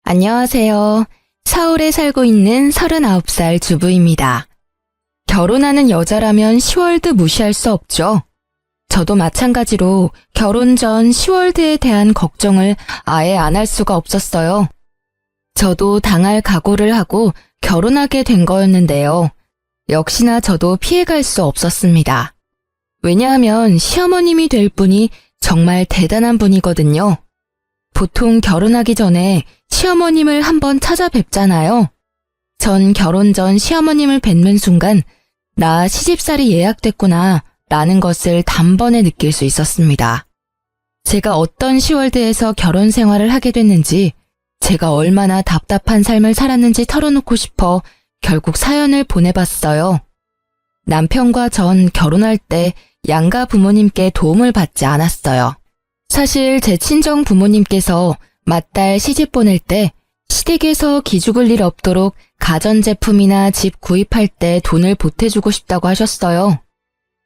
안녕하세요. 서울에 살고 있는 39살 주부입니다. 결혼하는 여자라면 시월드 무시할 수 없죠. 저도 마찬가지로 결혼 전 시월드에 대한 걱정을 아예 안 할 수가 없었어요. 저도 당할 각오를 하고 결혼하게 된 거였는데요. 역시나 저도 피해갈 수 없었습니다. 왜냐하면 시어머님이 될 분이 정말 대단한 분이거든요. 보통 결혼하기 전에 시어머님을 한번 찾아뵙잖아요. 전 결혼 전 시어머님을 뵙는 순간 나 시집살이 예약됐구나 라는 것을 단번에 느낄 수 있었습니다. 제가 어떤 시월드에서 결혼 생활을 하게 됐는지, 제가 얼마나 답답한 삶을 살았는지 털어놓고 싶어 결국 사연을 보내봤어요. 남편과 전 결혼할 때 양가 부모님께 도움을 받지 않았어요. 사실 제 친정 부모님께서 맏딸 시집 보낼 때 시댁에서 기죽을 일 없도록 가전제품이나 집 구입할 때 돈을 보태주고 싶다고 하셨어요.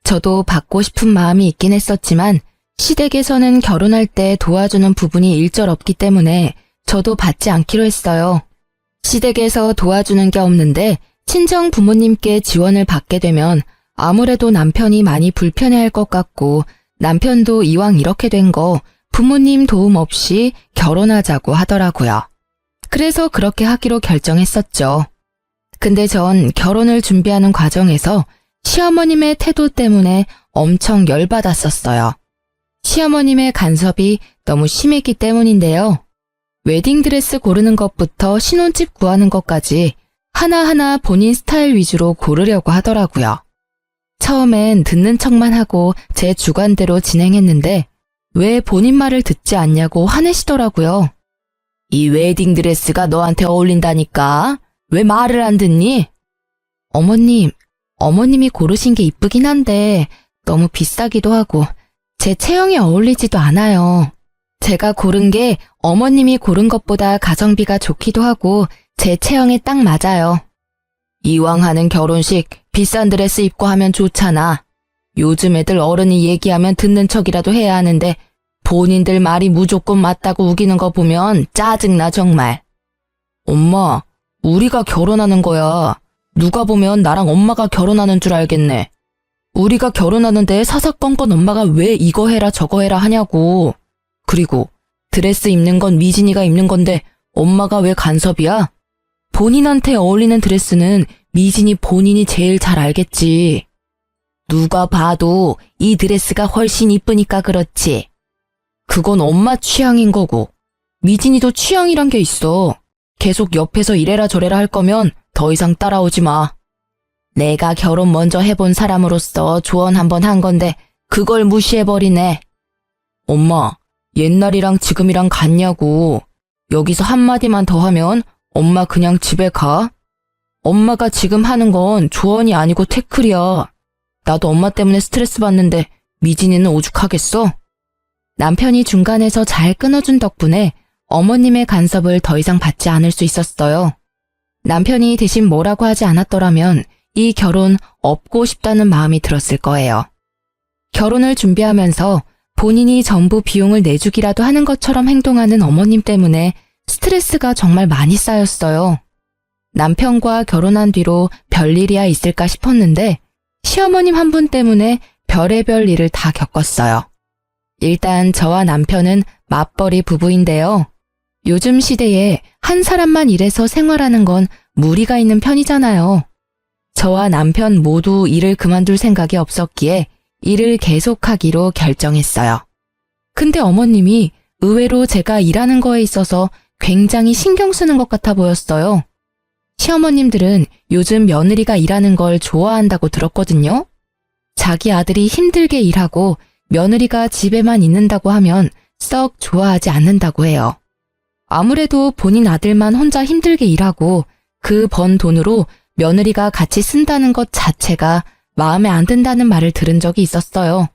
저도 받고 싶은 마음이 있긴 했었지만 시댁에서는 결혼할 때 도와주는 부분이 일절 없기 때문에 저도 받지 않기로 했어요. 시댁에서 도와주는 게 없는데 친정 부모님께 지원을 받게 되면 아무래도 남편이 많이 불편해할 것 같고, 남편도 이왕 이렇게 된 거 부모님 도움 없이 결혼하자고 하더라고요. 그래서 그렇게 하기로 결정했었죠. 근데 전 결혼을 준비하는 과정에서 시어머님의 태도 때문에 엄청 열받았었어요. 시어머님의 간섭이 너무 심했기 때문인데요. 웨딩드레스 고르는 것부터 신혼집 구하는 것까지 하나하나 본인 스타일 위주로 고르려고 하더라고요. 처음엔 듣는 척만 하고 제 주관대로 진행했는데 왜 본인 말을 듣지 않냐고 화내시더라고요. 이 웨딩드레스가 너한테 어울린다니까? 왜 말을 안 듣니? 어머님이 고르신 게 이쁘긴 한데 너무 비싸기도 하고 제 체형에 어울리지도 않아요. 제가 고른 게 어머님이 고른 것보다 가성비가 좋기도 하고 제 체형에 딱 맞아요. 이왕 하는 결혼식 비싼 드레스 입고 하면 좋잖아. 요즘 애들 어른이 얘기하면 듣는 척이라도 해야 하는데 본인들 말이 무조건 맞다고 우기는 거 보면 짜증나 정말. 엄마, 우리가 결혼하는 거야. 누가 보면 나랑 엄마가 결혼하는 줄 알겠네. 우리가 결혼하는데 사사건건 엄마가 왜 이거 해라 저거 해라 하냐고. 그리고 드레스 입는 건 미진이가 입는 건데 엄마가 왜 간섭이야? 본인한테 어울리는 드레스는 미진이 본인이 제일 잘 알겠지. 누가 봐도 이 드레스가 훨씬 이쁘니까 그렇지. 그건 엄마 취향인 거고 미진이도 취향이란 게 있어. 계속 옆에서 이래라 저래라 할 거면 더 이상 따라오지 마. 내가 결혼 먼저 해본 사람으로서 조언 한번 한 건데 그걸 무시해버리네. 엄마, 옛날이랑 지금이랑 같냐고. 여기서 한마디만 더 하면 엄마 그냥 집에 가? 엄마가 지금 하는 건 조언이 아니고 태클이야. 나도 엄마 때문에 스트레스 받는데 미진이는 오죽하겠어? 남편이 중간에서 잘 끊어준 덕분에 어머님의 간섭을 더 이상 받지 않을 수 있었어요. 남편이 대신 뭐라고 하지 않았더라면 이 결혼 업고 싶다는 마음이 들었을 거예요. 결혼을 준비하면서 본인이 전부 비용을 내주기라도 하는 것처럼 행동하는 어머님 때문에 스트레스가 정말 많이 쌓였어요. 남편과 결혼한 뒤로 별일이야 있을까 싶었는데 시어머님 한 분 때문에 별의별 일을 다 겪었어요. 일단 저와 남편은 맞벌이 부부인데요. 요즘 시대에 한 사람만 일해서 생활하는 건 무리가 있는 편이잖아요. 저와 남편 모두 일을 그만둘 생각이 없었기에 일을 계속하기로 결정했어요. 근데 어머님이 의외로 제가 일하는 거에 있어서 굉장히 신경 쓰는 것 같아 보였어요. 시어머님들은 요즘 며느리가 일하는 걸 좋아한다고 들었거든요. 자기 아들이 힘들게 일하고 며느리가 집에만 있는다고 하면 썩 좋아하지 않는다고 해요. 아무래도 본인 아들만 혼자 힘들게 일하고 그 번 돈으로 며느리가 같이 쓴다는 것 자체가 마음에 안 든다는 말을 들은 적이 있었어요.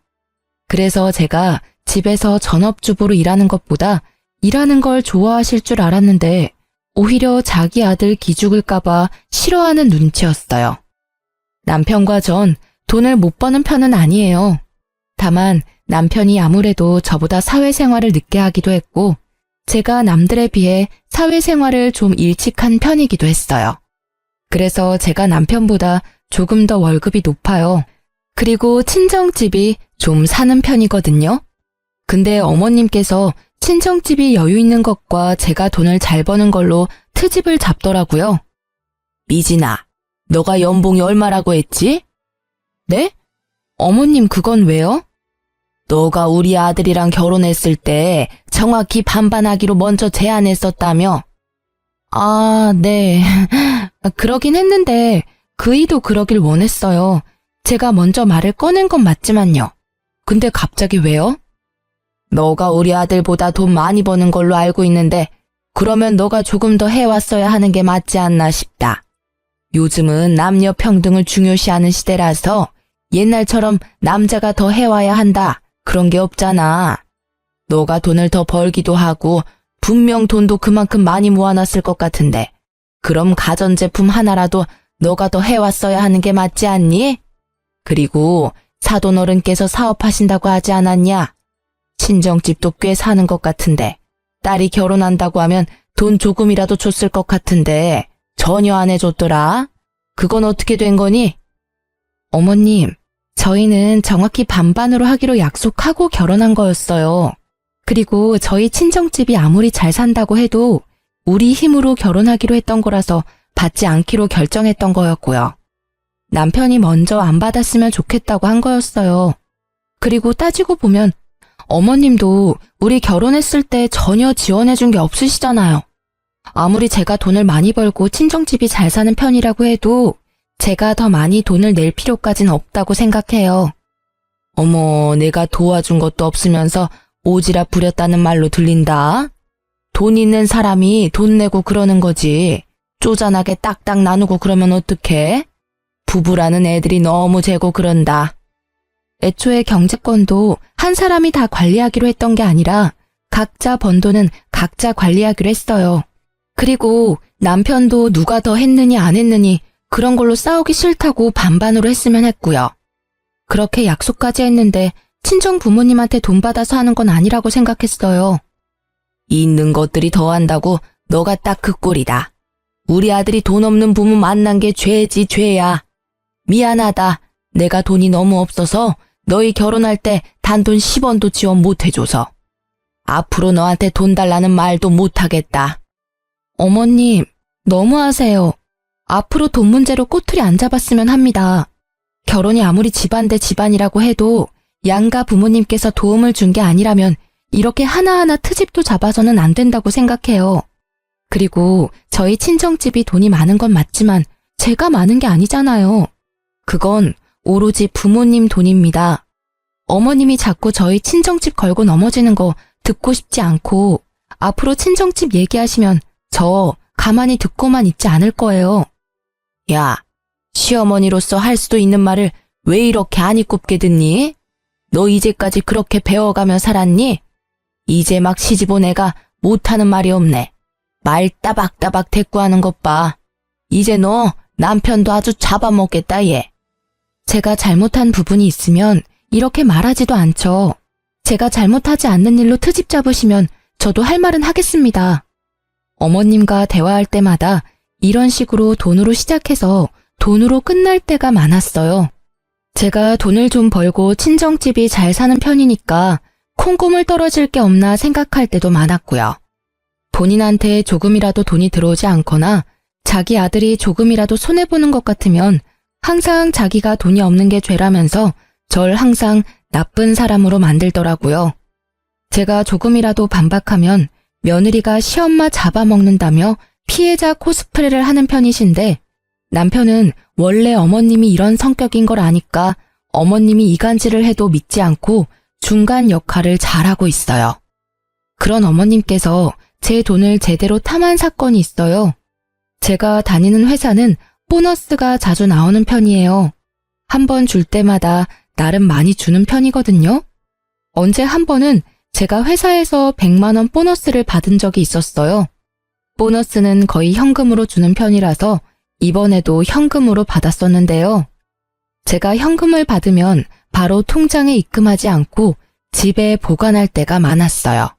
그래서 제가 집에서 전업주부로 일하는 것보다 일하는 걸 좋아하실 줄 알았는데 오히려 자기 아들 기죽을까봐 싫어하는 눈치였어요. 남편과 전 돈을 못 버는 편은 아니에요. 다만 남편이 아무래도 저보다 사회생활을 늦게 하기도 했고 제가 남들에 비해 사회생활을 좀 일찍 한 편이기도 했어요. 그래서 제가 남편보다 조금 더 월급이 높아요. 그리고 친정집이 좀 사는 편이거든요. 근데 어머님께서 친정집이 여유 있는 것과 제가 돈을 잘 버는 걸로 트집을 잡더라고요. 미진아, 너가 연봉이 얼마라고 했지? 네? 어머님 그건 왜요? 너가 우리 아들이랑 결혼했을 때 정확히 반반하기로 먼저 제안했었다며? 아, 네. 그러긴 했는데 그이도 그러길 원했어요. 제가 먼저 말을 꺼낸 건 맞지만요. 근데 갑자기 왜요? 너가 우리 아들보다 돈 많이 버는 걸로 알고 있는데 그러면 너가 조금 더 해왔어야 하는 게 맞지 않나 싶다. 요즘은 남녀 평등을 중요시하는 시대라서 옛날처럼 남자가 더 해와야 한다. 그런 게 없잖아. 너가 돈을 더 벌기도 하고 분명 돈도 그만큼 많이 모아놨을 것 같은데 그럼 가전제품 하나라도 너가 더 해왔어야 하는 게 맞지 않니? 그리고 사돈어른께서 사업하신다고 하지 않았냐? 친정집도 꽤 사는 것 같은데 딸이 결혼한다고 하면 돈 조금이라도 줬을 것 같은데 전혀 안 해줬더라. 그건 어떻게 된 거니? 어머님, 저희는 정확히 반반으로 하기로 약속하고 결혼한 거였어요. 그리고 저희 친정집이 아무리 잘 산다고 해도 우리 힘으로 결혼하기로 했던 거라서 받지 않기로 결정했던 거였고요. 남편이 먼저 안 받았으면 좋겠다고 한 거였어요. 그리고 따지고 보면 어머님도 우리 결혼했을 때 전혀 지원해준 게 없으시잖아요. 아무리 제가 돈을 많이 벌고 친정집이 잘 사는 편이라고 해도 제가 더 많이 돈을 낼 필요까진 없다고 생각해요. 어머, 내가 도와준 것도 없으면서 오지랖 부렸다는 말로 들린다. 돈 있는 사람이 돈 내고 그러는 거지. 쪼잔하게 딱딱 나누고 그러면 어떡해? 부부라는 애들이 너무 재고 그런다. 애초에 경제권도 한 사람이 다 관리하기로 했던 게 아니라 각자 번 돈은 각자 관리하기로 했어요. 그리고 남편도 누가 더 했느니 안 했느니 그런 걸로 싸우기 싫다고 반반으로 했으면 했고요. 그렇게 약속까지 했는데 친정 부모님한테 돈 받아서 하는 건 아니라고 생각했어요. 있는 것들이 더한다고 너가 딱 그 꼴이다. 우리 아들이 돈 없는 부모 만난 게 죄지 죄야. 미안하다. 내가 돈이 너무 없어서 너희 결혼할 때 단돈 10원도 지원 못 해줘서. 앞으로 너한테 돈 달라는 말도 못 하겠다. 어머님, 너무하세요. 앞으로 돈 문제로 꼬투리 안 잡았으면 합니다. 결혼이 아무리 집안 대 집안이라고 해도 양가 부모님께서 도움을 준 게 아니라면 이렇게 하나하나 트집도 잡아서는 안 된다고 생각해요. 그리고 저희 친정집이 돈이 많은 건 맞지만 제가 많은 게 아니잖아요. 그건 오로지 부모님 돈입니다. 어머님이 자꾸 저희 친정집 걸고 넘어지는 거 듣고 싶지 않고 앞으로 친정집 얘기하시면 저 가만히 듣고만 있지 않을 거예요. 야, 시어머니로서 할 수도 있는 말을 왜 이렇게 안이 꼽게 듣니? 너 이제까지 그렇게 배워가며 살았니? 이제 막 시집 온 애가 못하는 말이 없네. 말 따박따박 대꾸하는 것 봐. 이제 너 남편도 아주 잡아먹겠다 얘. 제가 잘못한 부분이 있으면 이렇게 말하지도 않죠. 제가 잘못하지 않는 일로 트집 잡으시면 저도 할 말은 하겠습니다. 어머님과 대화할 때마다 이런 식으로 돈으로 시작해서 돈으로 끝날 때가 많았어요. 제가 돈을 좀 벌고 친정집이 잘 사는 편이니까 콩고물 떨어질 게 없나 생각할 때도 많았고요. 본인한테 조금이라도 돈이 들어오지 않거나 자기 아들이 조금이라도 손해보는 것 같으면 항상 자기가 돈이 없는 게 죄라면서 절 항상 나쁜 사람으로 만들더라고요. 제가 조금이라도 반박하면 며느리가 시엄마 잡아먹는다며 피해자 코스프레를 하는 편이신데 남편은 원래 어머님이 이런 성격인 걸 아니까 어머님이 이간질을 해도 믿지 않고 중간 역할을 잘하고 있어요. 그런 어머님께서 제 돈을 제대로 탐한 사건이 있어요. 제가 다니는 회사는 보너스가 자주 나오는 편이에요. 한 번 줄 때마다 나름 많이 주는 편이거든요. 언제 한 번은 제가 회사에서 100만 원 보너스를 받은 적이 있었어요. 보너스는 거의 현금으로 주는 편이라서 이번에도 현금으로 받았었는데요. 제가 현금을 받으면 바로 통장에 입금하지 않고 집에 보관할 때가 많았어요.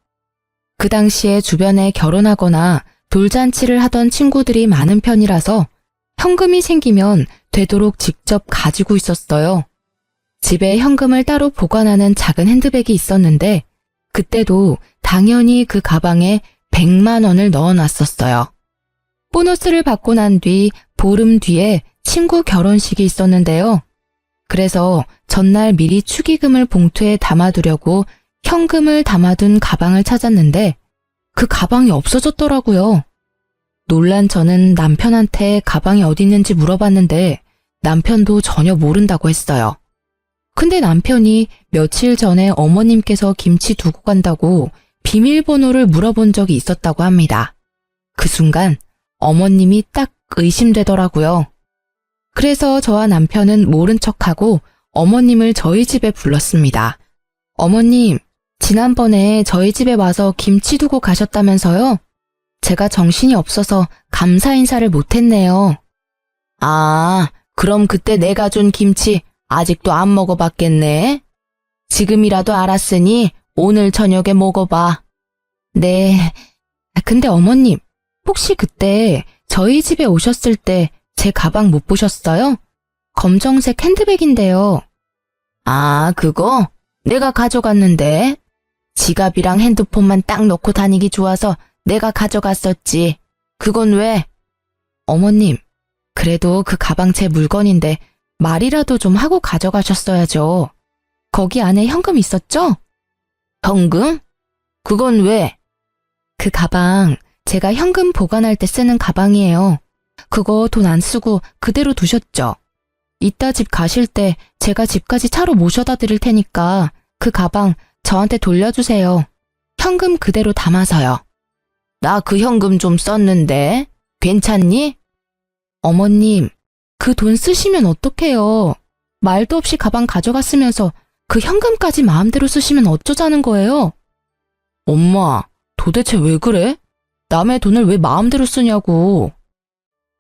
그 당시에 주변에 결혼하거나 돌잔치를 하던 친구들이 많은 편이라서 현금이 생기면 되도록 직접 가지고 있었어요. 집에 현금을 따로 보관하는 작은 핸드백이 있었는데 그때도 당연히 그 가방에 100만 원을 넣어놨었어요. 보너스를 받고 난 뒤 보름 뒤에 친구 결혼식이 있었는데요. 그래서 전날 미리 축의금을 봉투에 담아두려고 현금을 담아둔 가방을 찾았는데 그 가방이 없어졌더라고요. 놀란 저는 남편한테 가방이 어디 있는지 물어봤는데 남편도 전혀 모른다고 했어요. 근데 남편이 며칠 전에 어머님께서 김치 두고 간다고 비밀번호를 물어본 적이 있었다고 합니다. 그 순간 어머님이 딱 의심되더라고요. 그래서 저와 남편은 모른 척하고 어머님을 저희 집에 불렀습니다. 어머님, 지난번에 저희 집에 와서 김치 두고 가셨다면서요? 제가 정신이 없어서 감사 인사를 못했네요. 아, 그럼 그때 내가 준 김치 아직도 안 먹어봤겠네? 지금이라도 알았으니 오늘 저녁에 먹어봐. 네, 근데 어머님, 혹시 그때 저희 집에 오셨을 때 제 가방 못 보셨어요? 검정색 핸드백인데요. 아, 그거? 내가 가져갔는데. 지갑이랑 핸드폰만 딱 넣고 다니기 좋아서 내가 가져갔었지. 그건 왜? 어머님, 그래도 그 가방 제 물건인데 말이라도 좀 하고 가져가셨어야죠. 거기 안에 현금 있었죠? 현금? 그건 왜? 그 가방 제가 현금 보관할 때 쓰는 가방이에요. 그거 돈 안 쓰고 그대로 두셨죠? 이따 집 가실 때 제가 집까지 차로 모셔다 드릴 테니까 그 가방 저한테 돌려주세요. 현금 그대로 담아서요. 나 그 현금 좀 썼는데 괜찮니? 어머님, 그 돈 쓰시면 어떡해요? 말도 없이 가방 가져갔으면서 그 현금까지 마음대로 쓰시면 어쩌자는 거예요? 엄마, 도대체 왜 그래? 남의 돈을 왜 마음대로 쓰냐고.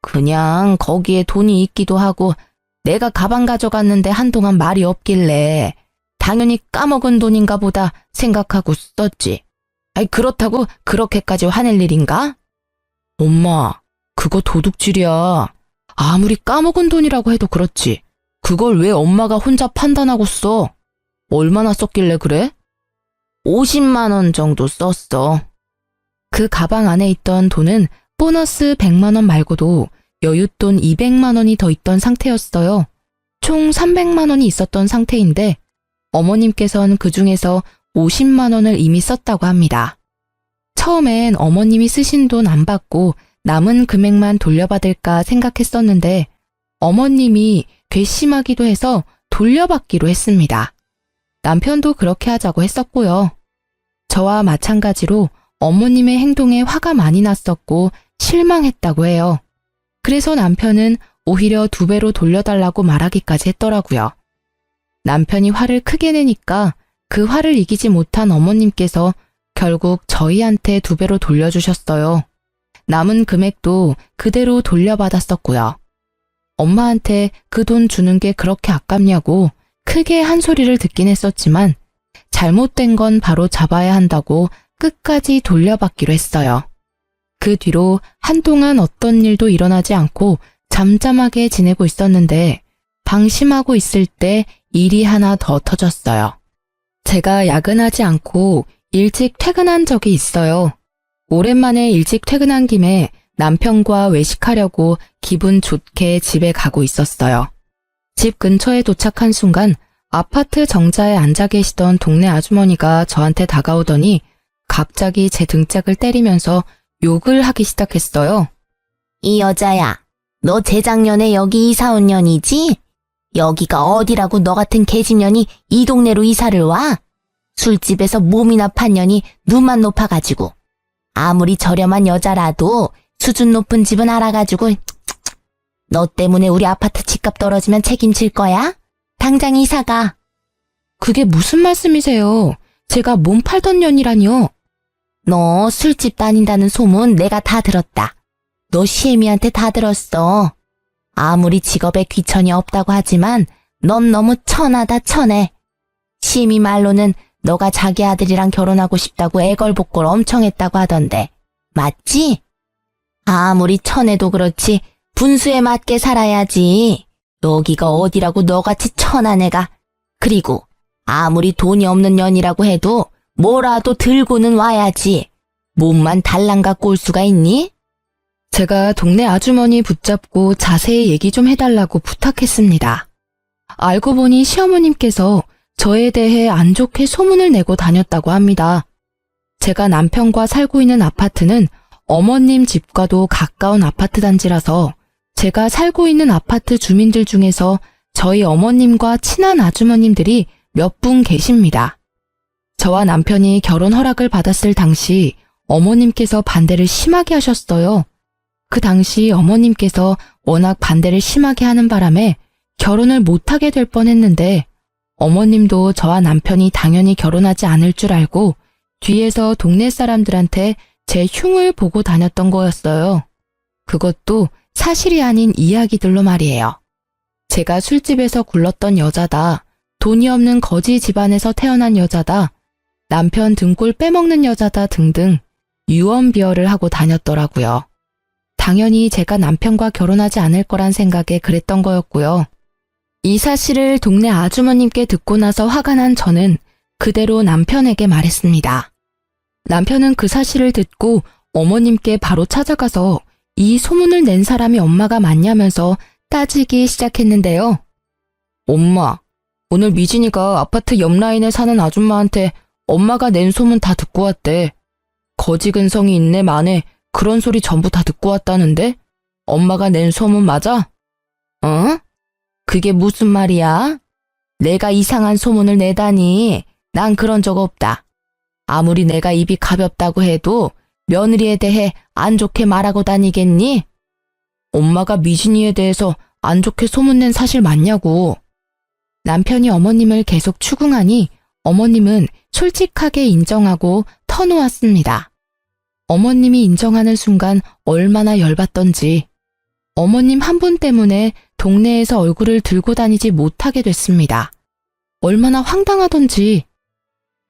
그냥 거기에 돈이 있기도 하고 내가 가방 가져갔는데 한동안 말이 없길래 당연히 까먹은 돈인가 보다 생각하고 썼지. 아이, 그렇다고 그렇게까지 화낼 일인가? 엄마, 그거 도둑질이야. 아무리 까먹은 돈이라고 해도 그렇지. 그걸 왜 엄마가 혼자 판단하고 써? 얼마나 썼길래 그래? 50만 원 정도 썼어. 그 가방 안에 있던 돈은 보너스 100만 원 말고도 여윳돈 200만 원이 더 있던 상태였어요. 총 300만 원이 있었던 상태인데 어머님께서는 그 중에서 50만 원을 이미 썼다고 합니다. 처음엔 어머님이 쓰신 돈 안 받고 남은 금액만 돌려받을까 생각했었는데 어머님이 괘씸하기도 해서 돌려받기로 했습니다. 남편도 그렇게 하자고 했었고요. 저와 마찬가지로 어머님의 행동에 화가 많이 났었고 실망했다고 해요. 그래서 남편은 오히려 2배로 돌려달라고 말하기까지 했더라고요. 남편이 화를 크게 내니까 그 화를 이기지 못한 어머님께서 결국 저희한테 2배로 돌려주셨어요. 남은 금액도 그대로 돌려받았었고요. 엄마한테 그 돈 주는 게 그렇게 아깝냐고 크게 한 소리를 듣긴 했었지만 잘못된 건 바로 잡아야 한다고 끝까지 돌려받기로 했어요. 그 뒤로 한동안 어떤 일도 일어나지 않고 잠잠하게 지내고 있었는데 방심하고 있을 때 일이 하나 더 터졌어요. 제가 야근하지 않고 일찍 퇴근한 적이 있어요. 오랜만에 일찍 퇴근한 김에 남편과 외식하려고 기분 좋게 집에 가고 있었어요. 집 근처에 도착한 순간 아파트 정자에 앉아 계시던 동네 아주머니가 저한테 다가오더니 갑자기 제 등짝을 때리면서 욕을 하기 시작했어요. 이 여자야, 너 재작년에 여기 이사 온 년이지? 여기가 어디라고 너 같은 계집년이 이 동네로 이사를 와? 술집에서 몸이나 판 년이 눈만 높아가지고. 아무리 저렴한 여자라도 수준 높은 집은 알아가지고 너 때문에 우리 아파트 집값 떨어지면 책임질 거야? 당장 이사가. 그게 무슨 말씀이세요? 제가 몸 팔던 년이라니요. 너 술집 다닌다는 소문 내가 다 들었다. 너 시애미한테 다 들었어. 아무리 직업에 귀천이 없다고 하지만 넌 너무 천하다 천해. 시애미 말로는 너가 자기 아들이랑 결혼하고 싶다고 애걸복걸 엄청 했다고 하던데. 맞지? 아무리 천해도 그렇지 분수에 맞게 살아야지. 여기가 어디라고 너같이 천한 애가. 그리고 아무리 돈이 없는 년이라고 해도 뭐라도 들고는 와야지. 몸만 달랑 갖고 올 수가 있니? 제가 동네 아주머니 붙잡고 자세히 얘기 좀 해달라고 부탁했습니다. 알고 보니 시어머님께서 저에 대해 안 좋게 소문을 내고 다녔다고 합니다. 제가 남편과 살고 있는 아파트는 어머님 집과도 가까운 아파트 단지라서 제가 살고 있는 아파트 주민들 중에서 저희 어머님과 친한 아주머님들이 몇 분 계십니다. 저와 남편이 결혼 허락을 받았을 당시 어머님께서 반대를 심하게 하셨어요. 그 당시 어머님께서 워낙 반대를 심하게 하는 바람에 결혼을 못하게 될 뻔했는데 어머님도 저와 남편이 당연히 결혼하지 않을 줄 알고 뒤에서 동네 사람들한테 제 흉을 보고 다녔던 거였어요. 그것도 사실이 아닌 이야기들로 말이에요. 제가 술집에서 굴렀던 여자다, 돈이 없는 거지 집안에서 태어난 여자다, 남편 등골 빼먹는 여자다 등등 유언비어를 하고 다녔더라고요. 당연히 제가 남편과 결혼하지 않을 거란 생각에 그랬던 거였고요. 이 사실을 동네 아주머님께 듣고 나서 화가 난 저는 그대로 남편에게 말했습니다. 남편은 그 사실을 듣고 어머님께 바로 찾아가서 이 소문을 낸 사람이 엄마가 맞냐면서 따지기 시작했는데요. 엄마, 오늘 미진이가 아파트 옆 라인에 사는 아줌마한테 엄마가 낸 소문 다 듣고 왔대. 거지 근성이 있네 마네 그런 소리 전부 다 듣고 왔다는데? 엄마가 낸 소문 맞아? 어? 그게 무슨 말이야? 내가 이상한 소문을 내다니. 난 그런 적 없다. 아무리 내가 입이 가볍다고 해도 며느리에 대해 안 좋게 말하고 다니겠니? 엄마가 미진이에 대해서 안 좋게 소문낸 사실 맞냐고. 남편이 어머님을 계속 추궁하니 어머님은 솔직하게 인정하고 터놓았습니다. 어머님이 인정하는 순간 얼마나 열받던지 어머님 한 분 때문에 동네에서 얼굴을 들고 다니지 못하게 됐습니다. 얼마나 황당하던지.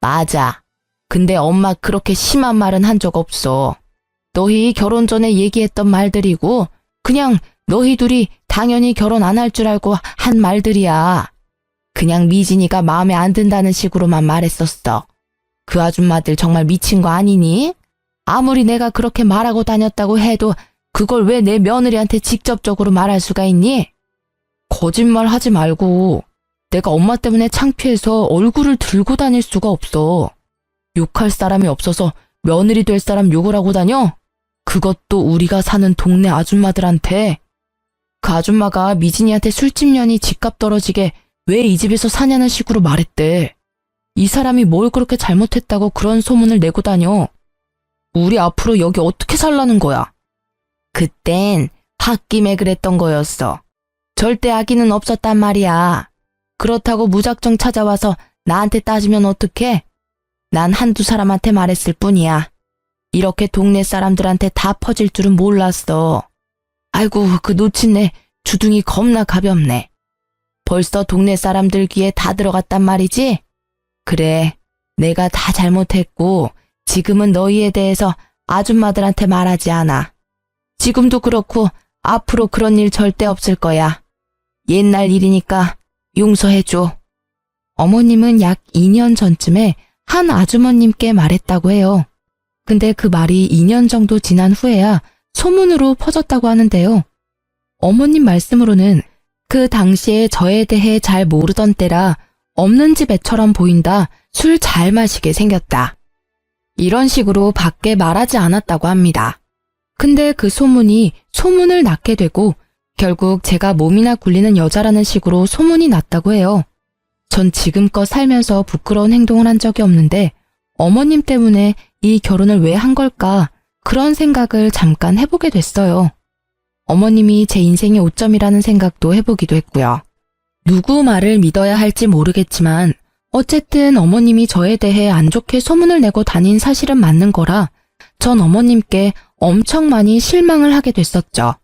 맞아. 근데 엄마 그렇게 심한 말은 한 적 없어. 너희 결혼 전에 얘기했던 말들이고 그냥 너희 둘이 당연히 결혼 안 할 줄 알고 한 말들이야. 그냥 미진이가 마음에 안 든다는 식으로만 말했었어. 그 아줌마들 정말 미친 거 아니니? 아무리 내가 그렇게 말하고 다녔다고 해도 그걸 왜 내 며느리한테 직접적으로 말할 수가 있니? 거짓말 하지 말고. 내가 엄마 때문에 창피해서 얼굴을 들고 다닐 수가 없어. 욕할 사람이 없어서 며느리 될 사람 욕을 하고 다녀? 그것도 우리가 사는 동네 아줌마들한테. 그 아줌마가 미진이한테 술집 년이 집값 떨어지게 왜 이 집에서 사냐는 식으로 말했대. 이 사람이 뭘 그렇게 잘못했다고 그런 소문을 내고 다녀. 우리 앞으로 여기 어떻게 살라는 거야? 그땐 홧김에 그랬던 거였어. 절대 악의는 없었단 말이야. 그렇다고 무작정 찾아와서 나한테 따지면 어떡해? 난 한두 사람한테 말했을 뿐이야. 이렇게 동네 사람들한테 다 퍼질 줄은 몰랐어. 아이고, 그 놓친네 주둥이 겁나 가볍네. 벌써 동네 사람들 귀에 다 들어갔단 말이지? 그래, 내가 다 잘못했고 지금은 너희에 대해서 아줌마들한테 말하지 않아. 지금도 그렇고 앞으로 그런 일 절대 없을 거야. 옛날 일이니까 용서해줘. 어머님은 약 2년 전쯤에 한 아주머님께 말했다고 해요. 근데 그 말이 2년 정도 지난 후에야 소문으로 퍼졌다고 하는데요. 어머님 말씀으로는 그 당시에 저에 대해 잘 모르던 때라 없는 집 애처럼 보인다, 술 잘 마시게 생겼다. 이런 식으로 밖에 말하지 않았다고 합니다. 근데 그 소문이 소문을 낳게 되고 결국 제가 몸이나 굴리는 여자라는 식으로 소문이 났다고 해요. 전 지금껏 살면서 부끄러운 행동을 한 적이 없는데 어머님 때문에 이 결혼을 왜 한 걸까 그런 생각을 잠깐 해보게 됐어요. 어머님이 제 인생의 오점이라는 생각도 해보기도 했고요. 누구 말을 믿어야 할지 모르겠지만 어쨌든 어머님이 저에 대해 안 좋게 소문을 내고 다닌 사실은 맞는 거라 전 어머님께 엄청 많이 실망을 하게 됐었죠.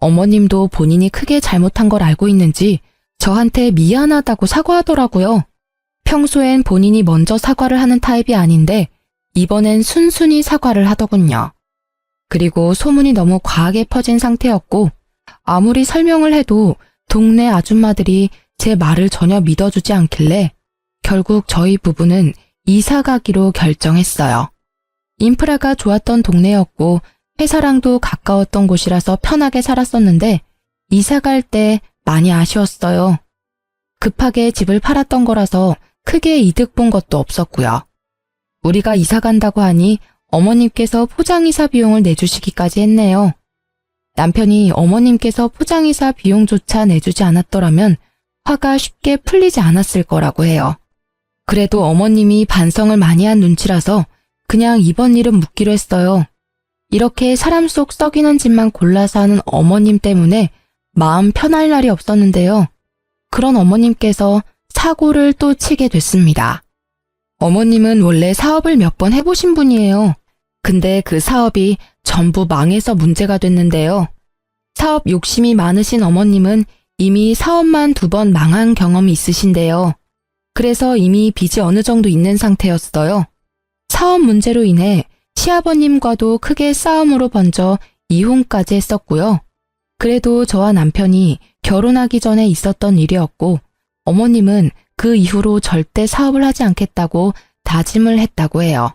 어머님도 본인이 크게 잘못한 걸 알고 있는지 저한테 미안하다고 사과하더라고요. 평소엔 본인이 먼저 사과를 하는 타입이 아닌데 이번엔 순순히 사과를 하더군요. 그리고 소문이 너무 과하게 퍼진 상태였고 아무리 설명을 해도 동네 아줌마들이 제 말을 전혀 믿어주지 않길래 결국 저희 부부는 이사 가기로 결정했어요. 인프라가 좋았던 동네였고 회사랑도 가까웠던 곳이라서 편하게 살았었는데 이사 갈 때 많이 아쉬웠어요. 급하게 집을 팔았던 거라서 크게 이득 본 것도 없었고요. 우리가 이사 간다고 하니 어머님께서 포장이사 비용을 내주시기까지 했네요. 남편이 어머님께서 포장이사 비용조차 내주지 않았더라면 화가 쉽게 풀리지 않았을 거라고 해요. 그래도 어머님이 반성을 많이 한 눈치라서 그냥 이번 일은 묻기로 했어요. 이렇게 사람 속 썩이는 짓만 골라서 하는 어머님 때문에 마음 편할 날이 없었는데요. 그런 어머님께서 사고를 또 치게 됐습니다. 어머님은 원래 사업을 몇 번 해보신 분이에요. 근데 그 사업이 전부 망해서 문제가 됐는데요. 사업 욕심이 많으신 어머님은 이미 사업만 2번 망한 경험이 있으신데요. 그래서 이미 빚이 어느 정도 있는 상태였어요. 사업 문제로 인해 시아버님과도 크게 싸움으로 번져 이혼까지 했었고요. 그래도 저와 남편이 결혼하기 전에 있었던 일이었고 어머님은 그 이후로 절대 사업을 하지 않겠다고 다짐을 했다고 해요.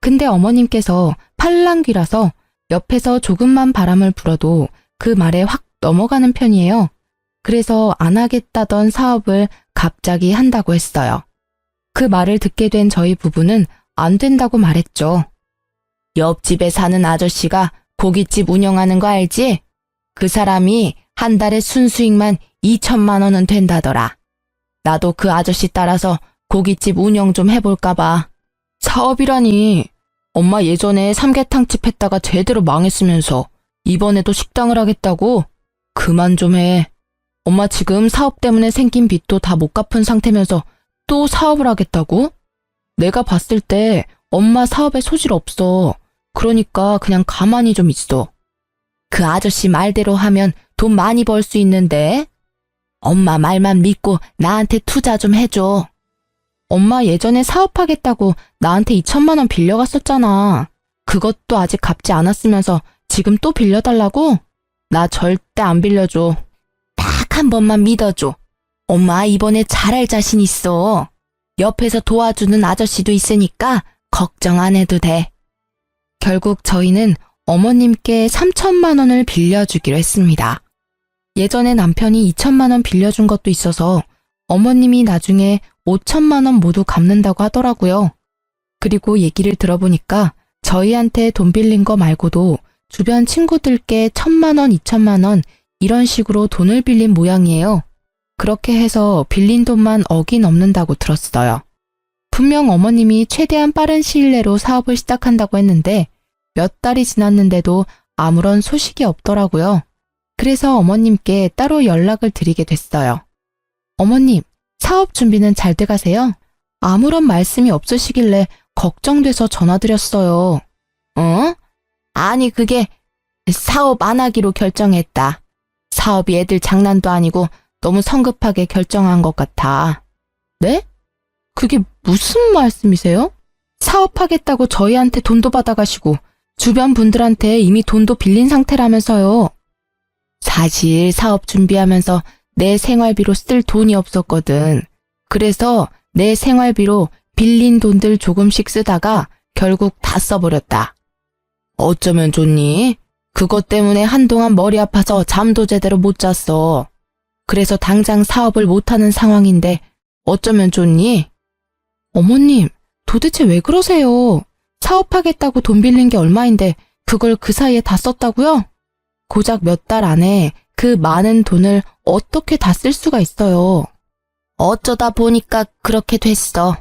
근데 어머님께서 팔랑귀라서 옆에서 조금만 바람을 불어도 그 말에 확 넘어가는 편이에요. 그래서 안 하겠다던 사업을 갑자기 한다고 했어요. 그 말을 듣게 된 저희 부부는 안 된다고 말했죠. 옆집에 사는 아저씨가 고깃집 운영하는 거 알지? 그 사람이 한 달에 순수익만 2천만 원은 된다더라. 나도 그 아저씨 따라서 고깃집 운영 좀 해볼까 봐. 사업이라니. 엄마 예전에 삼계탕집 했다가 제대로 망했으면서 이번에도 식당을 하겠다고? 그만 좀 해. 엄마 지금 사업 때문에 생긴 빚도 다 못 갚은 상태면서 또 사업을 하겠다고? 내가 봤을 때 엄마 사업에 소질 없어. 그러니까 그냥 가만히 좀 있어. 그 아저씨 말대로 하면 돈 많이 벌 수 있는데? 엄마 말만 믿고 나한테 투자 좀 해줘. 엄마 예전에 사업하겠다고 나한테 2천만 원 빌려갔었잖아. 그것도 아직 갚지 않았으면서 지금 또 빌려달라고? 나 절대 안 빌려줘. 딱 한 번만 믿어줘. 엄마 이번에 잘할 자신 있어. 옆에서 도와주는 아저씨도 있으니까 걱정 안 해도 돼. 결국 저희는 어머님께 3천만 원을 빌려주기로 했습니다. 예전에 남편이 2천만 원 빌려준 것도 있어서 어머님이 나중에 5천만 원 모두 갚는다고 하더라고요. 그리고 얘기를 들어보니까 저희한테 돈 빌린 거 말고도 주변 친구들께 1,000만 원, 2천만 원 이런 식으로 돈을 빌린 모양이에요. 그렇게 해서 빌린 돈만 억이 넘는다고 들었어요. 분명 어머님이 최대한 빠른 시일 내로 사업을 시작한다고 했는데 몇 달이 지났는데도 아무런 소식이 없더라고요. 그래서 어머님께 따로 연락을 드리게 됐어요. 어머님, 사업 준비는 잘 돼가세요? 아무런 말씀이 없으시길래 걱정돼서 전화드렸어요. 어? 아니 그게 사업 안 하기로 결정했다. 사업이 애들 장난도 아니고 너무 성급하게 결정한 것 같아. 네? 그게 무슨 말씀이세요? 사업하겠다고 저희한테 돈도 받아가시고 주변 분들한테 이미 돈도 빌린 상태라면서요. 사실 사업 준비하면서 내 생활비로 쓸 돈이 없었거든. 그래서 내 생활비로 빌린 돈들 조금씩 쓰다가 결국 다 써버렸다. 어쩌면 좋니? 그것 때문에 한동안 머리 아파서 잠도 제대로 못 잤어. 그래서 당장 사업을 못하는 상황인데 어쩌면 좋니? 어머님, 도대체 왜 그러세요? 사업하겠다고 돈 빌린 게 얼마인데 그걸 그 사이에 다 썼다고요? 고작 몇 달 안에 그 많은 돈을 어떻게 다 쓸 수가 있어요? 어쩌다 보니까 그렇게 됐어.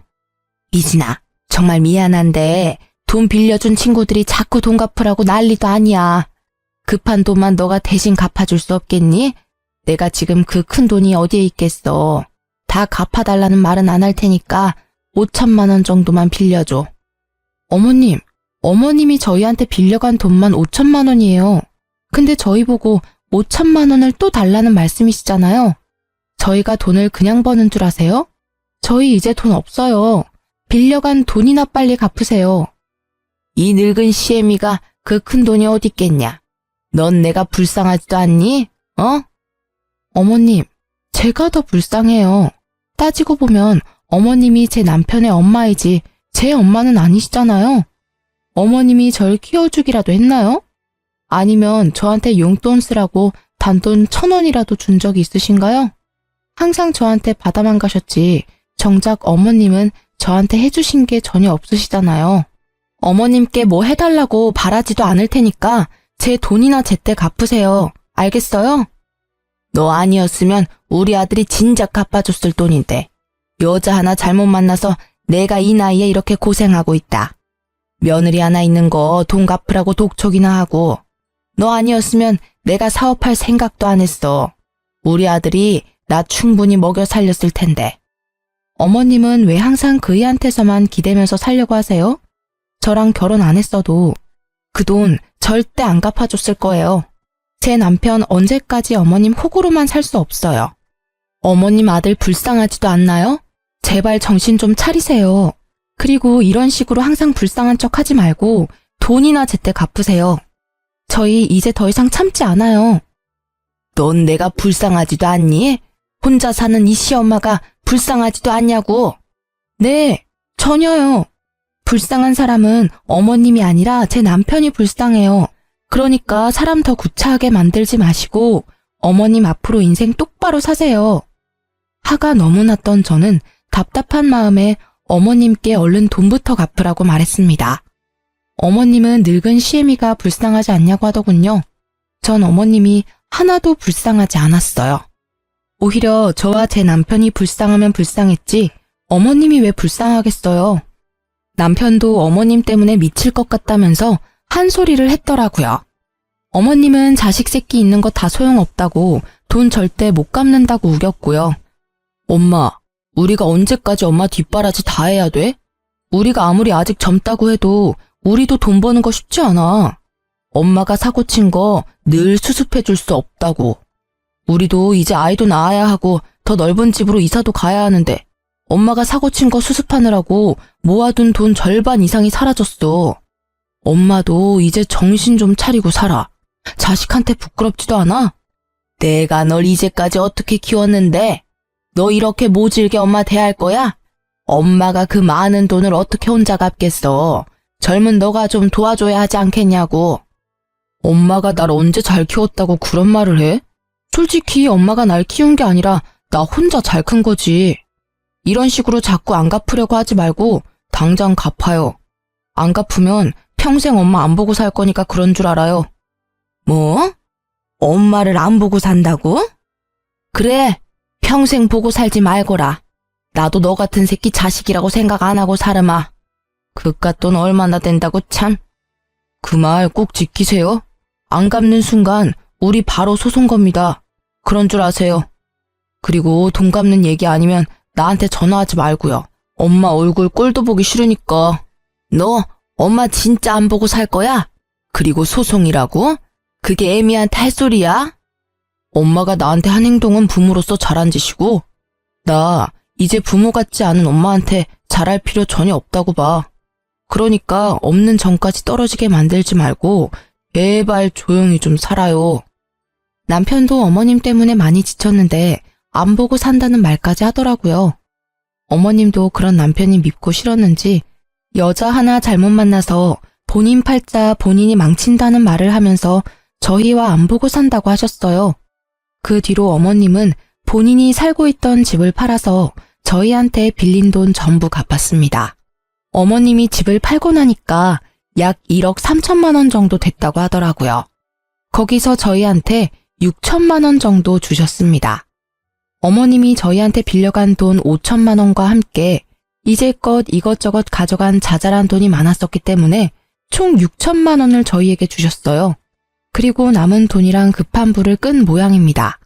미진아, 정말 미안한데 돈 빌려준 친구들이 자꾸 돈 갚으라고 난리도 아니야. 급한 돈만 너가 대신 갚아줄 수 없겠니? 내가 지금 그 큰 돈이 어디에 있겠어. 다 갚아달라는 말은 안 할 테니까 5천만 원 정도만 빌려줘. 어머님, 어머님이 저희한테 빌려간 돈만 5천만 원이에요. 근데 저희 보고 5천만 원을 또 달라는 말씀이시잖아요. 저희가 돈을 그냥 버는 줄 아세요? 저희 이제 돈 없어요. 빌려간 돈이나 빨리 갚으세요. 이 늙은 시애미가 그 큰 돈이 어딨겠냐? 넌 내가 불쌍하지도 않니? 어? 어머님, 제가 더 불쌍해요. 따지고 보면 어머님이 제 남편의 엄마이지 제 엄마는 아니시잖아요. 어머님이 절 키워주기라도 했나요? 아니면 저한테 용돈 쓰라고 단돈 1,000원이라도 준 적이 있으신가요? 항상 저한테 받아만 가셨지 정작 어머님은 저한테 해주신 게 전혀 없으시잖아요. 어머님께 뭐 해달라고 바라지도 않을 테니까 제 돈이나 제때 갚으세요. 알겠어요? 너 아니었으면 우리 아들이 진작 갚아줬을 돈인데 여자 하나 잘못 만나서 내가 이 나이에 이렇게 고생하고 있다. 며느리 하나 있는 거 돈 갚으라고 독촉이나 하고 너 아니었으면 내가 사업할 생각도 안 했어. 우리 아들이 나 충분히 먹여 살렸을 텐데. 어머님은 왜 항상 그이한테서만 기대면서 살려고 하세요? 저랑 결혼 안 했어도 그 돈 절대 안 갚아줬을 거예요. 제 남편 언제까지 어머님 호구로만 살 수 없어요. 어머님 아들 불쌍하지도 않나요? 제발 정신 좀 차리세요. 그리고 이런 식으로 항상 불쌍한 척 하지 말고 돈이나 제때 갚으세요. 저희 이제 더 이상 참지 않아요. 넌 내가 불쌍하지도 않니? 혼자 사는 이 시엄마가 불쌍하지도 않냐고. 네, 전혀요. 불쌍한 사람은 어머님이 아니라 제 남편이 불쌍해요. 그러니까 사람 더 구차하게 만들지 마시고 어머님 앞으로 인생 똑바로 사세요. 화가 너무 났던 저는 답답한 마음에 어머님께 얼른 돈부터 갚으라고 말했습니다. 어머님은 늙은 시애미가 불쌍하지 않냐고 하더군요. 전 어머님이 하나도 불쌍하지 않았어요. 오히려 저와 제 남편이 불쌍하면 불쌍했지 어머님이 왜 불쌍하겠어요. 남편도 어머님 때문에 미칠 것 같다면서 한 소리를 했더라고요. 어머님은 자식 새끼 있는 거 다 소용없다고 돈 절대 못 갚는다고 우겼고요. 엄마, 우리가 언제까지 엄마 뒷바라지 다 해야 돼? 우리가 아무리 아직 젊다고 해도 우리도 돈 버는 거 쉽지 않아. 엄마가 사고 친 거 늘 수습해 줄 수 없다고. 우리도 이제 아이도 낳아야 하고 더 넓은 집으로 이사도 가야 하는데 엄마가 사고 친 거 수습하느라고 모아둔 돈 절반 이상이 사라졌어. 엄마도 이제 정신 좀 차리고 살아. 자식한테 부끄럽지도 않아? 내가 널 이제까지 어떻게 키웠는데? 너 이렇게 모질게 엄마 대할 거야? 엄마가 그 많은 돈을 어떻게 혼자 갚겠어? 젊은 너가 좀 도와줘야 하지 않겠냐고. 엄마가 날 언제 잘 키웠다고 그런 말을 해? 솔직히 엄마가 날 키운 게 아니라 나 혼자 잘 큰 거지. 이런 식으로 자꾸 안 갚으려고 하지 말고 당장 갚아요. 안 갚으면 평생 엄마 안 보고 살 거니까 그런 줄 알아요. 뭐? 엄마를 안 보고 산다고? 그래, 평생 보고 살지 말거라. 나도 너 같은 새끼 자식이라고 생각 안 하고 살으마. 그깟 돈 얼마나 된다고 참. 그 말 꼭 지키세요. 안 갚는 순간 우리 바로 소송 겁니다. 그런 줄 아세요. 그리고 돈 갚는 얘기 아니면 나한테 전화하지 말고요. 엄마 얼굴 꼴도 보기 싫으니까. 너 엄마 진짜 안 보고 살 거야? 그리고 소송이라고? 그게 애미한테 할 소리야? 엄마가 나한테 한 행동은 부모로서 잘한 짓이고 나 이제 부모 같지 않은 엄마한테 잘할 필요 전혀 없다고 봐. 그러니까 없는 전까지 떨어지게 만들지 말고 제발 조용히 좀 살아요. 남편도 어머님 때문에 많이 지쳤는데 안 보고 산다는 말까지 하더라고요. 어머님도 그런 남편이 밉고 싫었는지 여자 하나 잘못 만나서 본인 팔자 본인이 망친다는 말을 하면서 저희와 안 보고 산다고 하셨어요. 그 뒤로 어머님은 본인이 살고 있던 집을 팔아서 저희한테 빌린 돈 전부 갚았습니다. 어머님이 집을 팔고 나니까 약 1억 3천만 원 정도 됐다고 하더라고요. 거기서 저희한테 6천만 원 정도 주셨습니다. 어머님이 저희한테 빌려간 돈 5천만 원과 함께 이제껏 이것저것 가져간 자잘한 돈이 많았었기 때문에 총 6천만 원을 저희에게 주셨어요. 그리고 남은 돈이랑 급한 불을 끈 모양입니다.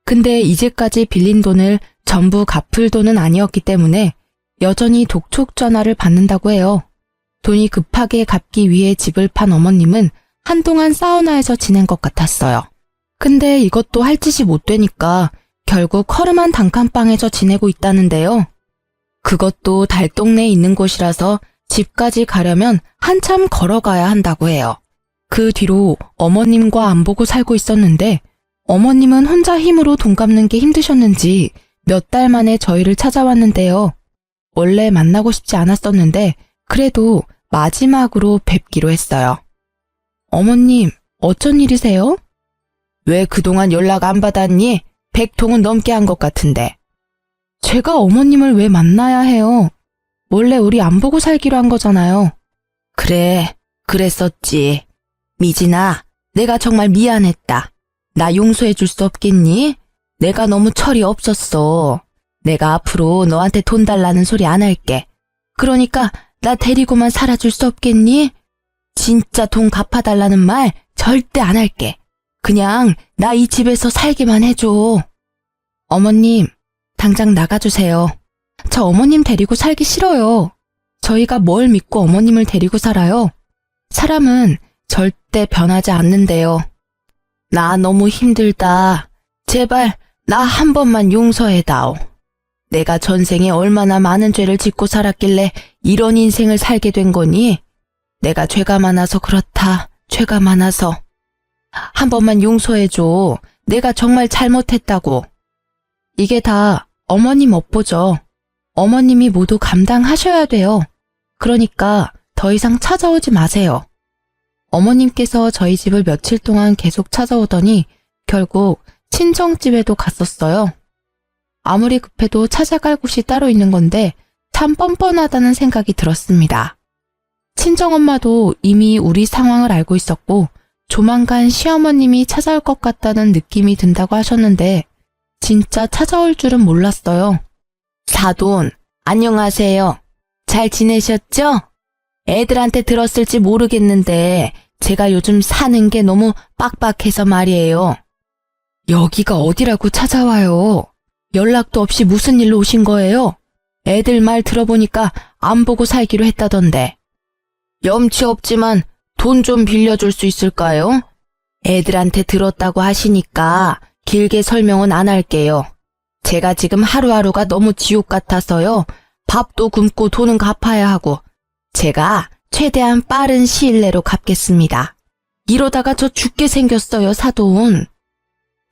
근데 이제까지 빌린 돈을 전부 갚을 돈은 아니었기 때문에 여전히 독촉 전화를 받는다고 해요. 돈이 급하게 갚기 위해 집을 판 어머님은 한동안 사우나에서 지낸 것 같았어요. 근데 이것도 할 짓이 못 되니까 결국 허름한 단칸방에서 지내고 있다는데요. 그것도 달동네에 있는 곳이라서 집까지 가려면 한참 걸어가야 한다고 해요. 그 뒤로 어머님과 안 보고 살고 있었는데 어머님은 혼자 힘으로 돈 갚는 게 힘드셨는지 몇 달 만에 저희를 찾아왔는데요. 원래 만나고 싶지 않았었는데 그래도 마지막으로 뵙기로 했어요. 어머님, 어쩐 일이세요? 왜 그동안 연락 안 받았니? 100통은 넘게 한 것 같은데. 제가 어머님을 왜 만나야 해요? 원래 우리 안 보고 살기로 한 거잖아요. 그래, 그랬었지. 미진아, 내가 정말 미안했다. 나 용서해 줄 수 없겠니? 내가 너무 철이 없었어. 내가 앞으로 너한테 돈 달라는 소리 안 할게. 그러니까 나 데리고만 살아줄 수 없겠니? 진짜 돈 갚아달라는 말 절대 안 할게. 그냥 나 이 집에서 살게만 해줘. 어머님, 당장 나가주세요. 저 어머님 데리고 살기 싫어요. 저희가 뭘 믿고 어머님을 데리고 살아요? 사람은 절대 변하지 않는데요. 나 너무 힘들다. 제발 나 한 번만 용서해다오. 내가 전생에 얼마나 많은 죄를 짓고 살았길래 이런 인생을 살게 된 거니? 내가 죄가 많아서 그렇다. 죄가 많아서. 한 번만 용서해줘. 내가 정말 잘못했다고. 이게 다 어머님 업보죠. 어머님이 모두 감당하셔야 돼요. 그러니까 더 이상 찾아오지 마세요. 어머님께서 저희 집을 며칠 동안 계속 찾아오더니 결국 친정집에도 갔었어요. 아무리 급해도 찾아갈 곳이 따로 있는 건데 참 뻔뻔하다는 생각이 들었습니다. 친정엄마도 이미 우리 상황을 알고 있었고 조만간 시어머님이 찾아올 것 같다는 느낌이 든다고 하셨는데 진짜 찾아올 줄은 몰랐어요. 사돈, 안녕하세요. 잘 지내셨죠? 애들한테 들었을지 모르겠는데 제가 요즘 사는 게 너무 빡빡해서 말이에요. 여기가 어디라고 찾아와요? 연락도 없이 무슨 일로 오신 거예요? 애들 말 들어보니까 안 보고 살기로 했다던데. 염치 없지만 돈 좀 빌려줄 수 있을까요? 애들한테 들었다고 하시니까 길게 설명은 안 할게요. 제가 지금 하루하루가 너무 지옥 같아서요. 밥도 굶고 돈은 갚아야 하고 제가 최대한 빠른 시일 내로 갚겠습니다. 이러다가 저 죽게 생겼어요, 사돈.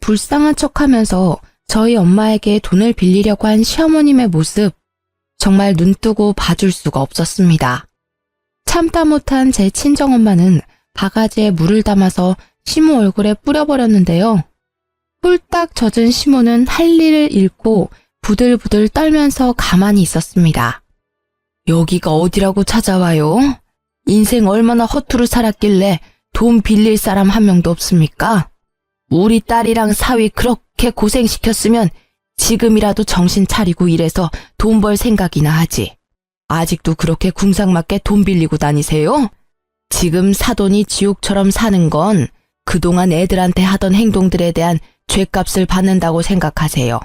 불쌍한 척하면서 저희 엄마에게 돈을 빌리려고 한 시어머님의 모습 정말 눈뜨고 봐줄 수가 없었습니다. 참다 못한 제 친정엄마는 바가지에 물을 담아서 시모 얼굴에 뿌려버렸는데요. 홀딱 젖은 시모는 할 일을 잃고 부들부들 떨면서 가만히 있었습니다. 여기가 어디라고 찾아와요? 인생 얼마나 허투루 살았길래 돈 빌릴 사람 한 명도 없습니까? 우리 딸이랑 사위 그렇게 고생시켰으면 지금이라도 정신 차리고 일해서 돈 벌 생각이나 하지. 아직도 그렇게 궁상맞게 돈 빌리고 다니세요? 지금 사돈이 지옥처럼 사는 건 그동안 애들한테 하던 행동들에 대한 죗값을 받는다고 생각하세요.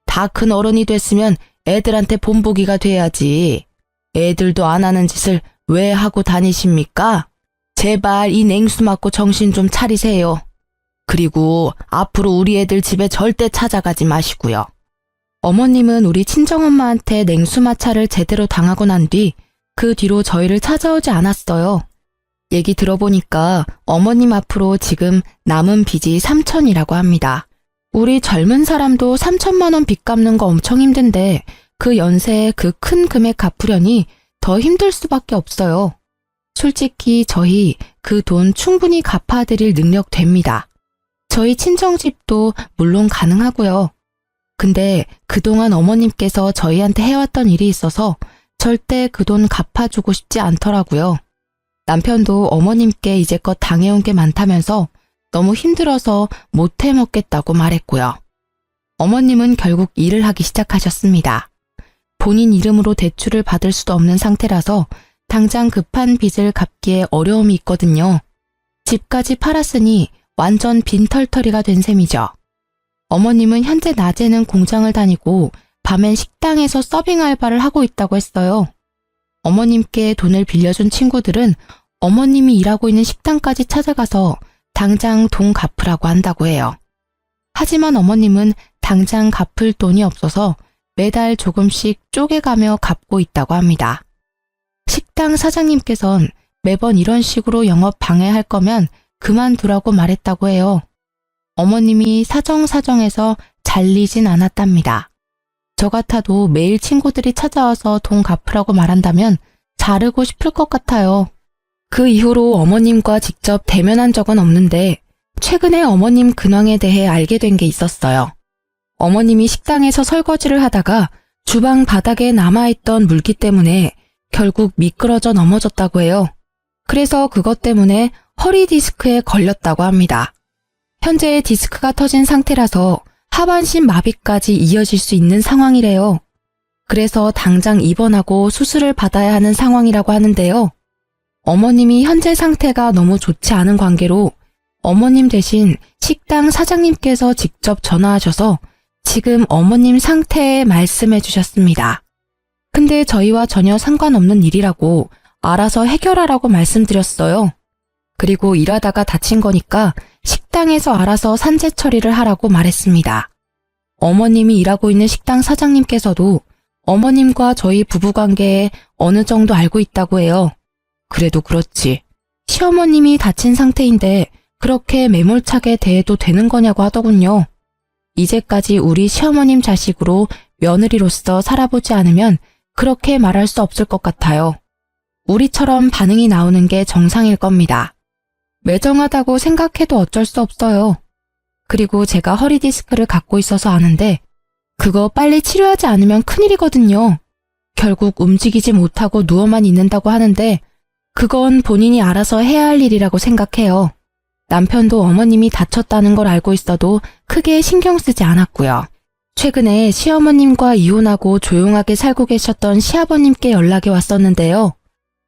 다 큰 어른이 됐으면 애들한테 본보기가 돼야지. 애들도 안 하는 짓을 왜 하고 다니십니까? 제발 이 냉수 맞고 정신 좀 차리세요. 그리고 앞으로 우리 애들 집에 절대 찾아가지 마시고요. 어머님은 우리 친정엄마한테 냉수마찰을 제대로 당하고 난 뒤 그 뒤로 저희를 찾아오지 않았어요. 얘기 들어보니까 어머님 앞으로 지금 남은 빚이 3천이라고 합니다. 우리 젊은 사람도 3천만 원 빚 갚는 거 엄청 힘든데 그 연세에 그 큰 금액 갚으려니 더 힘들 수밖에 없어요. 솔직히 저희 그 돈 충분히 갚아드릴 능력 됩니다. 저희 친정집도 물론 가능하고요. 근데 그동안 어머님께서 저희한테 해왔던 일이 있어서 절대 그 돈 갚아주고 싶지 않더라고요. 남편도 어머님께 이제껏 당해온 게 많다면서 너무 힘들어서 못 해먹겠다고 말했고요. 어머님은 결국 일을 하기 시작하셨습니다. 본인 이름으로 대출을 받을 수도 없는 상태라서 당장 급한 빚을 갚기에 어려움이 있거든요. 집까지 팔았으니 완전 빈털터리가 된 셈이죠. 어머님은 현재 낮에는 공장을 다니고 밤엔 식당에서 서빙 알바를 하고 있다고 했어요. 어머님께 돈을 빌려준 친구들은 어머님이 일하고 있는 식당까지 찾아가서 당장 돈 갚으라고 한다고 해요. 하지만 어머님은 당장 갚을 돈이 없어서 매달 조금씩 쪼개가며 갚고 있다고 합니다. 식당 사장님께선 매번 이런 식으로 영업 방해할 거면 그만두라고 말했다고 해요. 어머님이 사정사정해서 잘리진 않았답니다. 저 같아도 매일 친구들이 찾아와서 돈 갚으라고 말한다면 자르고 싶을 것 같아요. 그 이후로 어머님과 직접 대면한 적은 없는데 최근에 어머님 근황에 대해 알게 된 게 있었어요. 어머님이 식당에서 설거지를 하다가 주방 바닥에 남아있던 물기 때문에 결국 미끄러져 넘어졌다고 해요. 그래서 그것 때문에 허리 디스크에 걸렸다고 합니다. 현재 디스크가 터진 상태라서 하반신 마비까지 이어질 수 있는 상황이래요. 그래서 당장 입원하고 수술을 받아야 하는 상황이라고 하는데요. 어머님이 현재 상태가 너무 좋지 않은 관계로 어머님 대신 식당 사장님께서 직접 전화하셔서 지금 어머님 상태에 말씀해 주셨습니다. 근데 저희와 전혀 상관없는 일이라고 알아서 해결하라고 말씀드렸어요. 그리고 일하다가 다친 거니까 식당에서 알아서 산재 처리를 하라고 말했습니다. 어머님이 일하고 있는 식당 사장님께서도 어머님과 저희 부부관계에 어느 정도 알고 있다고 해요. 그래도 그렇지. 시어머님이 다친 상태인데 그렇게 매몰차게 대해도 되는 거냐고 하더군요. 이제까지 우리 시어머님 자식으로 며느리로서 살아보지 않으면 그렇게 말할 수 없을 것 같아요. 우리처럼 반응이 나오는 게 정상일 겁니다. 매정하다고 생각해도 어쩔 수 없어요. 그리고 제가 허리 디스크를 갖고 있어서 아는데 그거 빨리 치료하지 않으면 큰일이거든요. 결국 움직이지 못하고 누워만 있는다고 하는데 그건 본인이 알아서 해야 할 일이라고 생각해요. 남편도 어머님이 다쳤다는 걸 알고 있어도 크게 신경 쓰지 않았고요. 최근에 시어머님과 이혼하고 조용하게 살고 계셨던 시아버님께 연락이 왔었는데요.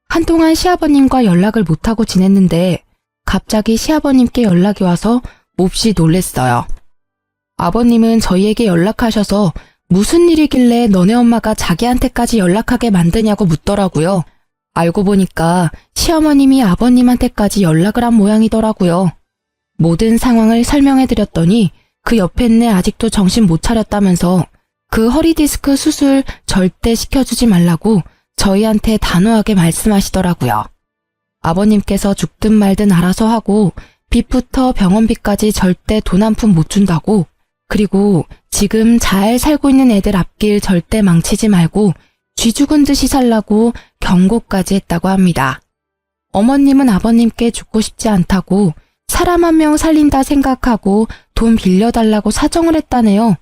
한동안 시아버님과 연락을 못하고 지냈는데 갑자기 시아버님께 연락이 와서 몹시 놀랬어요. 아버님은 저희에게 연락하셔서 무슨 일이길래 너네 엄마가 자기한테까지 연락하게 만드냐고 묻더라고요. 알고 보니까 시어머님이 아버님한테까지 연락을 한 모양이더라고요. 모든 상황을 설명해드렸더니 그 옆에 아직도 정신 못 차렸다면서 그 허리 디스크 수술 절대 시켜주지 말라고 저희한테 단호하게 말씀하시더라고요. 아버님께서 죽든 말든 알아서 하고 빚부터 병원비까지 절대 돈 한 푼 못 준다고, 그리고 지금 잘 살고 있는 애들 앞길 절대 망치지 말고 쥐 죽은 듯이 살라고 경고까지 했다고 합니다. 어머님은 아버님께 죽고 싶지 않다고 사람 한 명 살린다 생각하고 돈 빌려달라고 사정을 했다네요.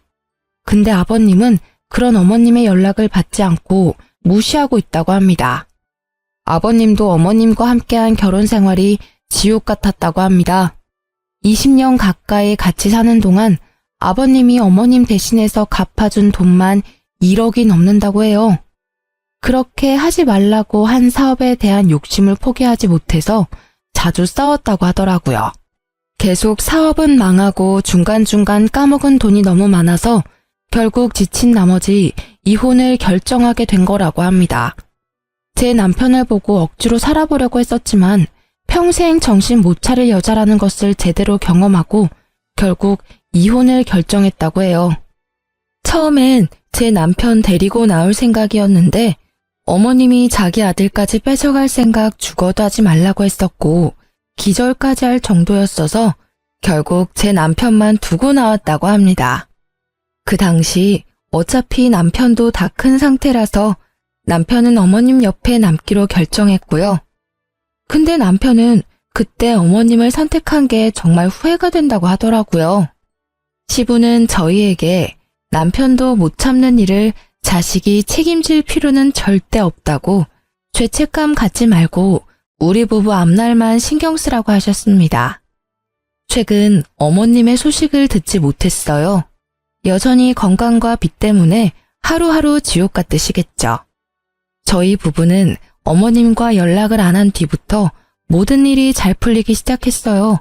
근데 아버님은 그런 어머님의 연락을 받지 않고 무시하고 있다고 합니다. 아버님도 어머님과 함께한 결혼 생활이 지옥 같았다고 합니다. 20년 가까이 같이 사는 동안 아버님이 어머님 대신해서 갚아준 돈만 1억이 넘는다고 해요. 그렇게 하지 말라고 한 사업에 대한 욕심을 포기하지 못해서 자주 싸웠다고 하더라고요. 계속 사업은 망하고 중간중간 까먹은 돈이 너무 많아서 결국 지친 나머지 이혼을 결정하게 된 거라고 합니다. 제 남편을 보고 억지로 살아보려고 했었지만 평생 정신 못 차릴 여자라는 것을 제대로 경험하고 결국 이혼을 결정했다고 해요. 처음엔 제 남편 데리고 나올 생각이었는데 어머님이 자기 아들까지 뺏어갈 생각 죽어도 하지 말라고 했었고 기절까지 할 정도였어서 결국 제 남편만 두고 나왔다고 합니다. 그 당시 어차피 남편도 다 큰 상태라서 남편은 어머님 옆에 남기로 결정했고요. 근데 남편은 그때 어머님을 선택한 게 정말 후회가 된다고 하더라고요. 시부는 저희에게 남편도 못 참는 일을 자식이 책임질 필요는 절대 없다고 죄책감 갖지 말고 우리 부부 앞날만 신경 쓰라고 하셨습니다. 최근 어머님의 소식을 듣지 못했어요. 여전히 건강과 빚 때문에 하루하루 지옥 같으시겠죠. 저희 부부는 어머님과 연락을 안 한 뒤부터 모든 일이 잘 풀리기 시작했어요.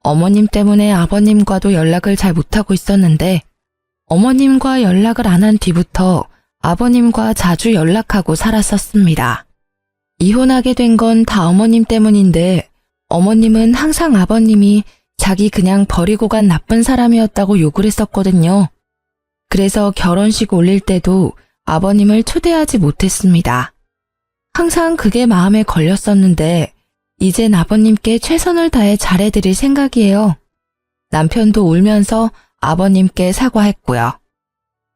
어머님 때문에 아버님과도 연락을 잘 못하고 있었는데 어머님과 연락을 안 한 뒤부터 아버님과 자주 연락하고 살았었습니다. 이혼하게 된 건 다 어머님 때문인데 어머님은 항상 아버님이 자기 그냥 버리고 간 나쁜 사람이었다고 욕을 했었거든요. 그래서 결혼식 올릴 때도 아버님을 초대하지 못했습니다. 항상 그게 마음에 걸렸었는데 이젠 아버님께 최선을 다해 잘해드릴 생각이에요. 남편도 울면서 아버님께 사과했고요.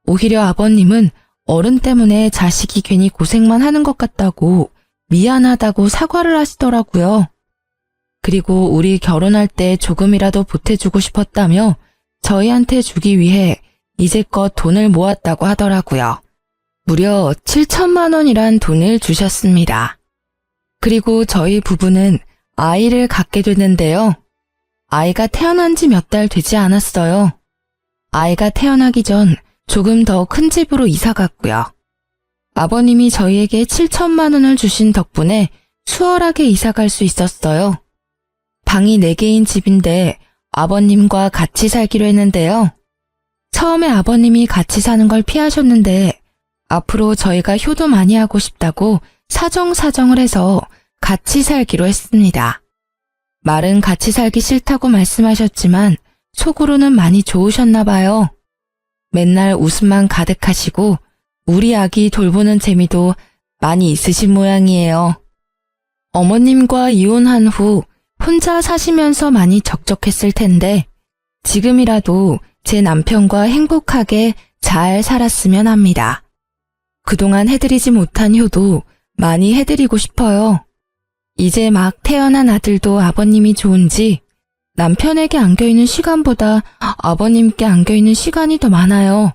오히려 아버님은 어른 때문에 자식이 괜히 고생만 하는 것 같다고 미안하다고 사과를 하시더라고요. 그리고 우리 결혼할 때 조금이라도 보태주고 싶었다며 저희한테 주기 위해 이제껏 돈을 모았다고 하더라고요. 무려 7천만 원이란 돈을 주셨습니다. 그리고 저희 부부는 아이를 갖게 됐는데요. 아이가 태어난 지 몇 달 되지 않았어요. 아이가 태어나기 전 조금 더 큰 집으로 이사 갔고요. 아버님이 저희에게 7천만 원을 주신 덕분에 수월하게 이사 갈 수 있었어요. 방이 4개인 집인데 아버님과 같이 살기로 했는데요. 처음에 아버님이 같이 사는 걸 피하셨는데 앞으로 저희가 효도 많이 하고 싶다고 사정사정을 해서 같이 살기로 했습니다. 말은 같이 살기 싫다고 말씀하셨지만 속으로는 많이 좋으셨나 봐요. 맨날 웃음만 가득하시고 우리 아기 돌보는 재미도 많이 있으신 모양이에요. 어머님과 이혼한 후 혼자 사시면서 많이 적적했을 텐데 지금이라도 제 남편과 행복하게 잘 살았으면 합니다. 그동안 해드리지 못한 효도 많이 해드리고 싶어요. 이제 막 태어난 아들도 아버님이 좋은지 남편에게 안겨있는 시간보다 아버님께 안겨있는 시간이 더 많아요.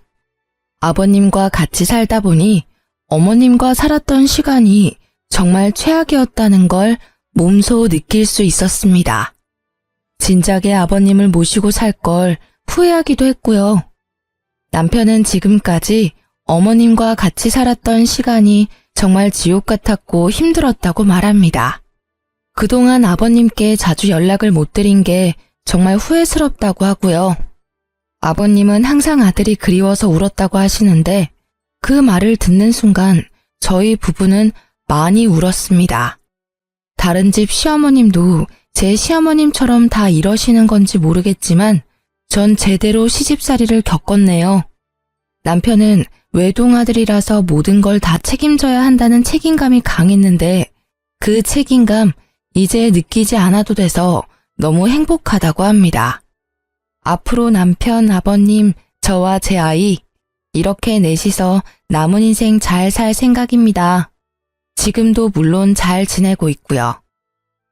아버님과 같이 살다 보니 어머님과 살았던 시간이 정말 최악이었다는 걸 몸소 느낄 수 있었습니다. 진작에 아버님을 모시고 살 걸 후회하기도 했고요. 남편은 지금까지 어머님과 같이 살았던 시간이 정말 지옥 같았고 힘들었다고 말합니다. 그동안 아버님께 자주 연락을 못 드린 게 정말 후회스럽다고 하고요. 아버님은 항상 아들이 그리워서 울었다고 하시는데 그 말을 듣는 순간 저희 부부는 많이 울었습니다. 다른 집 시어머님도 제 시어머님처럼 다 이러시는 건지 모르겠지만 전 제대로 시집살이를 겪었네요. 남편은 외동아들이라서 모든 걸 다 책임져야 한다는 책임감이 강했는데 그 책임감 이제 느끼지 않아도 돼서 너무 행복하다고 합니다. 앞으로 남편, 아버님, 저와 제 아이 이렇게 넷이서 남은 인생 잘 살 생각입니다. 지금도 물론 잘 지내고 있고요.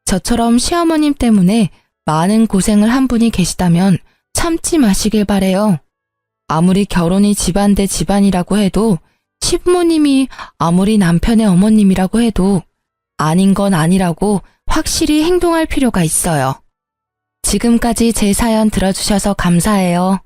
저처럼 시어머님 때문에 많은 고생을 한 분이 계시다면 참지 마시길 바래요. 아무리 결혼이 집안 대 집안이라고 해도 시부모님이 아무리 남편의 어머님이라고 해도 아닌 건 아니라고 확실히 행동할 필요가 있어요. 지금까지 제 사연 들어주셔서 감사해요.